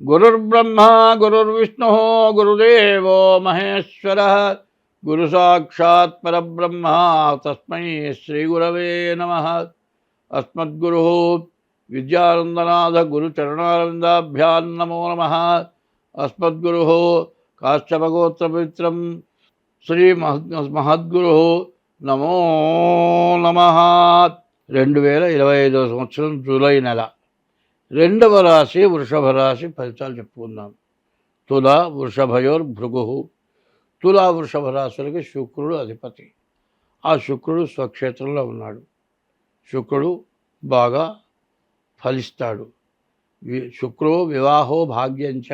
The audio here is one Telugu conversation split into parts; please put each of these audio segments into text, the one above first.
గురుర్బ్రహ్మ గురుర్విష్ణు గురుదేవో మహేశ్వర గురు సాక్షాత్ పరబ్రహ్మ తస్మై శ్రీ గురవే నమః. అస్మద్గురు విద్యానందనాథ గురు చరణారవిందాభ్యాం నమో నమః. అస్మద్గురు కాశ్యపగోత్ర పవిత్రం శ్రీ మహద్గురు నమో నమః. 2025 సంవత్సరం జూలై నెల 2వ రాశి వృషభ రాశి ఫలితాలు చెప్పుకుందాం. తుల వృషభయోర్ భృగు. తులా వృషభ రాశులకి శుక్రుడు అధిపతి. ఆ శుక్రుడు స్వక్షేత్రంలో ఉన్నాడు. శుక్రుడు బాగా ఫలిస్తాడు. శుక్రో వివాహో భాగ్యంచ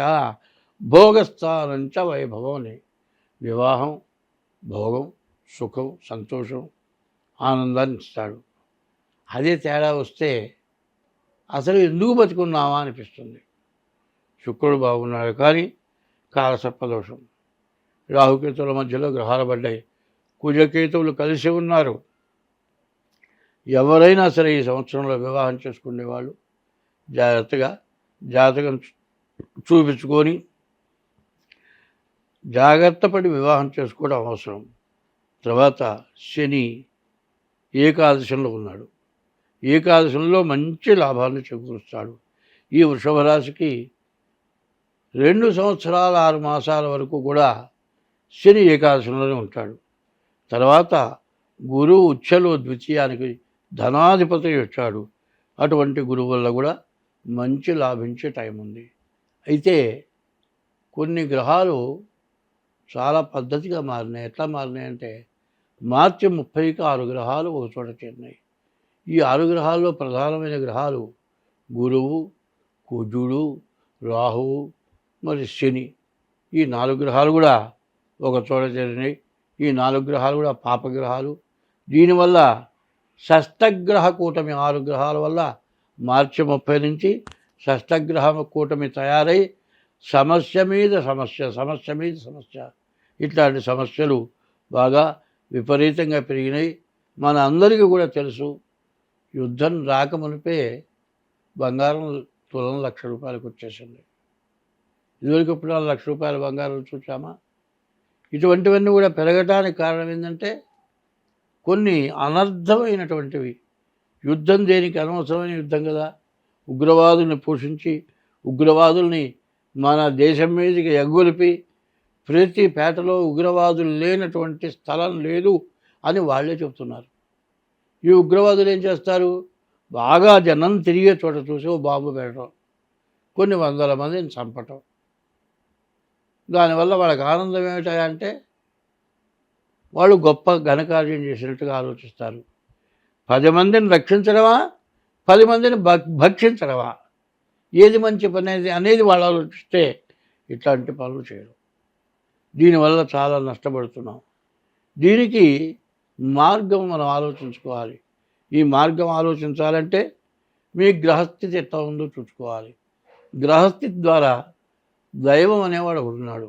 భోగస్థానంచ వైభవం. వివాహం, భోగం, సుఖం, సంతోషం, ఆనందాన్ని ఇస్తాడు. అదే తేడా వస్తే అసలు ఎందుకు బతుకున్నామా అనిపిస్తుంది. శుక్రుడు బాగున్నాడు కానీ కాలసర్పదోషం. రాహుకేతువుల మధ్యలో గ్రహాలు పడ్డాయి. కుజకేతువులు కలిసి ఉన్నారు. ఎవరైనా సరే ఈ సంవత్సరంలో వివాహం చేసుకునేవాళ్ళు జాగ్రత్తగా జాతకం చూపించుకొని జాగ్రత్త పడి వివాహం చేసుకోవడం అవసరం. తర్వాత శని ఏకాదశంలో ఉన్నాడు. ఏకాదశంలో మంచి లాభాలను చేకూరుస్తాడు. ఈ వృషభ రాశికి 2 సంవత్సరాల 6 మాసాల వరకు కూడా శని ఏకాదశంలోనే ఉంటాడు. తర్వాత గురువు ఉచ్చలో ద్వితీయానికి ధనాధిపతి వచ్చాడు. అటువంటి గురువు వల్ల కూడా మంచి లాభించే టైం ఉంది. అయితే కొన్ని గ్రహాలు చాలా పద్ధతిగా మారినాయి. ఎట్లా మారినాయి అంటే మార్చి 30కి 6 గ్రహాలు ఒక చోట చేరినాయి. ఈ 6 గ్రహాల్లో ప్రధానమైన గ్రహాలు గురువు, కుజుడు, రాహువు, మరి శని. ఈ 4 గ్రహాలు కూడా ఒక చోట చేరినాయి. ఈ 4 గ్రహాలు కూడా పాపగ్రహాలు. దీనివల్ల షష్టగ్రహ కూటమి 6 గ్రహాల వల్ల మార్చి 30 నుంచి షష్టగ్రహ కూటమి తయారై సమస్య మీద సమస్య, సమస్య మీద సమస్య, ఇట్లాంటి సమస్యలు బాగా విపరీతంగా పెరిగినాయి. మన అందరికీ కూడా తెలుసు, యుద్ధం రాకమునిపే బంగారం తులం ₹1,00,000 వచ్చేసింది. ఇదివరకు ఇప్పుడు ₹1,00,000 బంగారం చూసామా? ఇటువంటివన్నీ కూడా పెరగటానికి కారణం ఏంటంటే కొన్ని అనర్థమైనటువంటివి. యుద్ధం దేనికి అనవసరమైన యుద్ధం కదా. ఉగ్రవాదుల్ని పోషించి ఉగ్రవాదుల్ని మన దేశం మీదకి ఎగ్గొలిపి ప్రతి పేటలో ఉగ్రవాదులు లేనటువంటి స్థలం లేదు అని వాళ్ళే చెప్తున్నారు. ఈ ఉగ్రవాదులు ఏం చేస్తారు? బాగా జనం తిరిగే చోట చూసి ఓ బాంబు పెట్టడం, కొన్ని వందల మందిని చంపటం. దానివల్ల వాళ్ళకి ఆనందం ఏమిటంటే వాళ్ళు గొప్ప ఘనకార్యం చేసినట్టుగా ఆలోచిస్తారు. 10 మందిని రక్షించడమా, 10 మందిని భక్షించడమా, ఏది మంచి పని అనేది వాళ్ళు ఆలోచిస్తే ఇట్లాంటి పనులు చేయడం. దీనివల్ల చాలా నష్టపడుతున్నాం. దీనికి మార్గం మనం ఆలోచించుకోవాలి. ఈ మార్గం ఆలోచించాలంటే మీ గ్రహస్థితి ఎట్లా ఉందో చూసుకోవాలి. గ్రహస్థితి ద్వారా దైవం అనేవాడు ఉన్నాడు.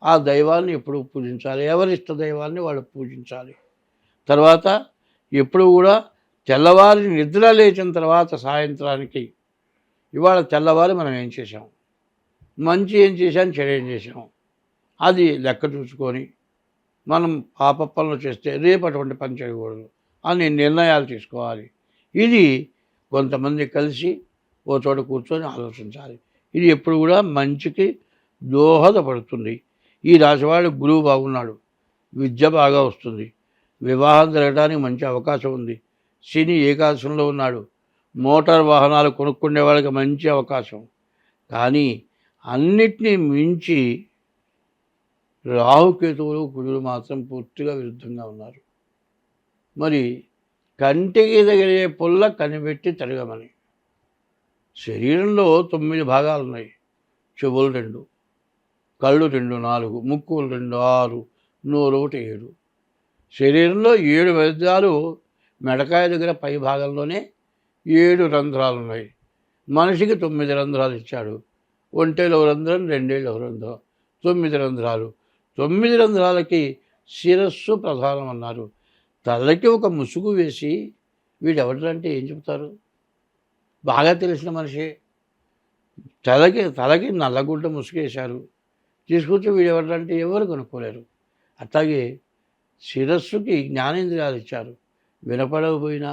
ఆ దైవాన్ని ఎప్పుడు పూజించాలి, ఎవరి ఇష్ట దైవాన్ని వాళ్ళు పూజించాలి. తర్వాత ఎప్పుడు కూడా తెల్లవారి నిద్ర లేచిన తర్వాత సాయంత్రానికి ఇవాళ తెల్లవారి మనం ఏం చేసాం, మంచి ఏం చేశాం, చెడు ఏం చేసాం, అది లెక్క చూసుకొని మనం పాప పనులు చేస్తే రేపు అటువంటి పని చేయకూడదు అని నిర్ణయాలు తీసుకోవాలి. ఇది కొంతమంది కలిసి ఓ చోట కూర్చొని ఆలోచించాలి. ఇది ఎప్పుడు కూడా మంచికి దోహదపడుతుంది. ఈ రాశివాడు గురువు బాగున్నాడు, విద్య బాగా వస్తుంది, వివాహం జరగడానికి మంచి అవకాశం ఉంది. శని ఏకాదశంలో ఉన్నాడు, మోటార్ వాహనాలు కొనుక్కునే వాళ్ళకి మంచి అవకాశం. కానీ అన్నిటినీ మించి రాహుకేతువులు కుజుడు మాత్రం పూర్తిగా విరుద్ధంగా ఉన్నారు. మరి కంటికి తగిలే పుల్ల కనిపెట్టి తరగమని. శరీరంలో 9 భాగాలు ఉన్నాయి. చెవులు 2, కళ్ళు 2, 4, ముక్కులు 2, 6, నోరు 1, 7. శరీరంలో 7 వైద్యాలు. మెడకాయ దగ్గర పై భాగంలోనే 7 రంధ్రాలు ఉన్నాయి. మనిషికి 9 రంధ్రాలు ఇచ్చాడు. ఒంటేలో రంధ్రం, 2 రంధ్రం, 9 రంధ్రాలు. 9 రంధ్రాలకి శిరస్సు ప్రధానం అన్నారు. తలకి ఒక ముసుగు వేసి వీడెవడంటే ఏం చెప్తారు? బాగా తెలిసిన మనిషి తలకి నల్లగుడ్డ ముసుగేశారు. తీసుకొచ్చి వీడెవడంటే ఎవరు కనుక్కోలేరు. అట్లాగే శిరస్సుకి జ్ఞానేంద్రియాలు ఇచ్చారు. వినపడకపోయినా,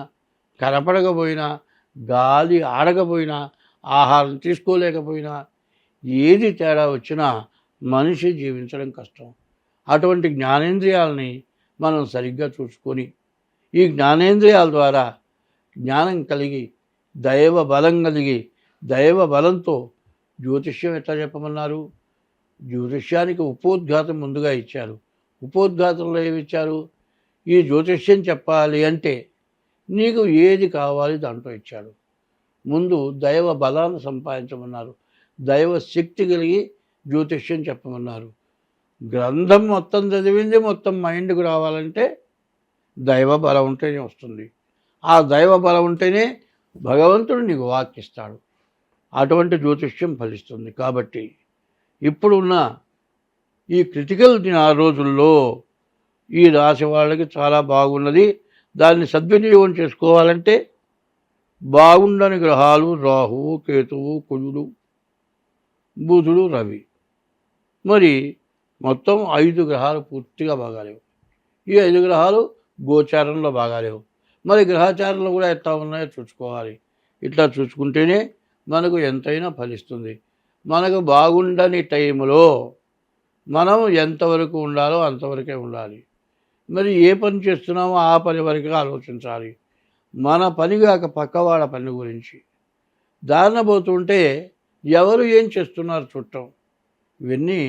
కనపడకపోయినా, గాలి ఆడకపోయినా, ఆహారం తీసుకోలేకపోయినా, ఏది తేడా వచ్చినా మనిషి జీవించడం కష్టం. అటువంటి జ్ఞానేంద్రియాలని మనం సరిగ్గా చూసుకొని, ఈ జ్ఞానేంద్రియాల ద్వారా జ్ఞానం కలిగి, దైవ బలం కలిగి, దైవ బలంతో జ్యోతిష్యం ఎట్లా చెప్పమన్నారు? జ్యోతిష్యానికి ఉపోద్ఘాతం ముందుగా ఇచ్చారు. ఉపోద్ఘాతంలో ఏమి ఇచ్చారు? ఈ జ్యోతిష్యం చెప్పాలి అంటే నీకు ఏది కావాలి దాంట్లో ఇచ్చాడు. ముందు దైవ బలాన్ని సంపాదించమన్నారు. దైవ శక్తి కలిగి జ్యోతిష్యం చెప్పమన్నారు. గ్రంథం మొత్తం చదివింది మొత్తం మైండ్కు రావాలంటే దైవ బలం ఉంటేనే వస్తుంది. ఆ దైవ బలం ఉంటేనే భగవంతుడు నీకు వాక్కిస్తాడు. అటువంటి జ్యోతిష్యం ఫలిస్తుంది. కాబట్టి ఇప్పుడున్న ఈ క్రిటికల్ రోజుల్లో ఈ రాశి వాళ్ళకి చాలా బాగున్నది. దాన్ని సద్వినియోగం చేసుకోవాలంటే బాగుండని గ్రహాలు రాహువు, కేతువు, కుజుడు, బుధుడు, రవి. మరి మొత్తం 5 గ్రహాలు పూర్తిగా బాగాలేవు. ఈ 5 గ్రహాలు గోచారంలో బాగాలేవు. మరి గ్రహచారంలో కూడా ఎట్లా ఉన్నాయో చూసుకోవాలి. ఇట్లా చూసుకుంటేనే మనకు ఎంతైనా ఫలిస్తుంది. మనకు బాగుండని టైంలో మనం ఎంతవరకు ఉండాలో అంతవరకే ఉండాలి. మరి ఏ పని చేస్తున్నామో ఆ పని వరకే ఆలోచించాలి. మన పని కాక పక్కవాళ్ళ పని గురించి దారిన పోతుంటే ఎవరు ఏం చేస్తున్నారు చూడటం, ఇవన్నీ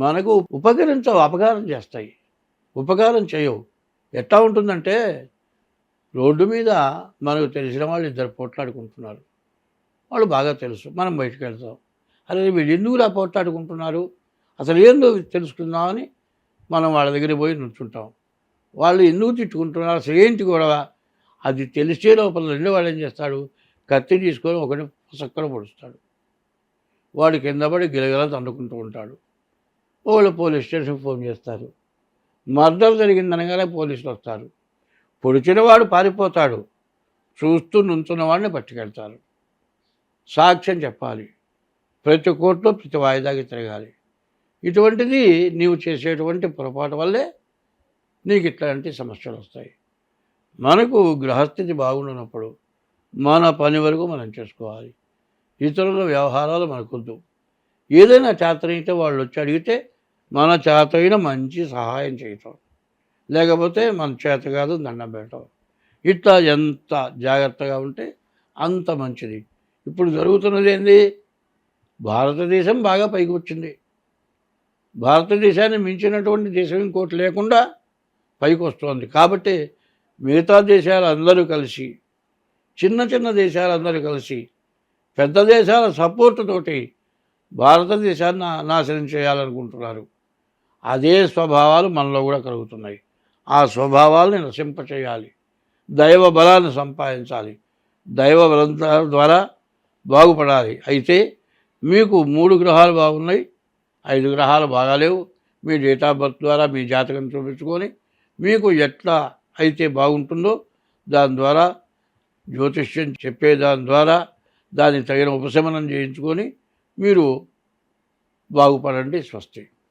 మనకు ఉపకరించవు, అపకారం చేస్తాయి. ఉపకారం చేయవు. ఎట్లా ఉంటుందంటే రోడ్డు మీద మనకు తెలిసిన వాళ్ళు 2 పోట్లాడుకుంటున్నారు. వాళ్ళు బాగా తెలుసు. మనం బయటకు వెళ్తాం. అరే వీళ్ళు ఎందుకులా పోట్లాడుకుంటున్నారు, అసలు ఏందో తెలుసుకుందామని మనం వాళ్ళ దగ్గరికి పోయి నుంచుంటాం. వాళ్ళు ఎందుకు తిట్టుకుంటున్నారు, అసలు ఏంటి గొడవ, అది తెలిసే లోపల వాళ్ళు ఏం చేస్తాడు, కత్తి తీసుకొని ఒకటి చక్కన పొడుస్తాడు. వాడు కింద పడి గిలగిల తండుకుంటూ ఉంటాడు. వాళ్ళు పోలీస్ స్టేషన్కి ఫోన్ చేస్తారు. మర్డర్ జరిగిందనగానే పోలీసులు వస్తారు. పొడిచినవాడు పారిపోతాడు. చూస్తూ నుంచున్నవాడిని పట్టుకెళ్తారు. సాక్ష్యం చెప్పాలి. ప్రతి కోర్టులో ప్రతి వాయిదాకి తిరగాలి. ఇటువంటిది నీవు చేసేటువంటి పొరపాటు వల్లే నీకు ఇట్లాంటి సమస్యలు వస్తాయి. మనకు గ్రహస్థితి బాగుండనప్పుడు మన పని వరకు మనం చేసుకోవాలి. ఇతరుల వ్యవహారాలు మనకొద్దు. ఏదైనా చేతనైతే వాళ్ళు వచ్చి అడిగితే మన చేతైన మంచి సహాయం చేయటం, లేకపోతే మన చేత కాదు దండం పెట్టడం. ఇట్లా ఎంత జాగ్రత్తగా ఉంటే అంత మంచిది. ఇప్పుడు జరుగుతున్నది ఏంది, భారతదేశం బాగా పైకి వచ్చింది. భారతదేశాన్ని మించినటువంటి దేశం ఇంకోటి లేకుండా పైకి వస్తుంది. కాబట్టి మిగతా దేశాలు అందరూ కలిసి, చిన్న చిన్న దేశాలందరూ కలిసి, పెద్ద దేశాల సపోర్టు తోటి భారతదేశాన్ని నాశనం చేయాలనుకుంటున్నారు. అదే స్వభావాలు మనలో కూడా కలుగుతున్నాయి. ఆ స్వభావాలని నశింపచేయాలి. దైవ బలాన్ని సంపాదించాలి. దైవ బలం ద్వారా బాగుపడాలి. అయితే మీకు 3 గ్రహాలు బాగున్నాయి, 5 గ్రహాలు బాగాలేవు. మీ డేట్ ఆఫ్ బర్త్ ద్వారా మీ జాతకం చూపించుకొని మీకు ఎట్లా అయితే బాగుంటుందో దాని ద్వారా జ్యోతిష్యం చెప్పేదాని ద్వారా దానికి తగిన ఉపశమనం చేయించుకొని మీరు బాగుపడండి. స్వస్తి.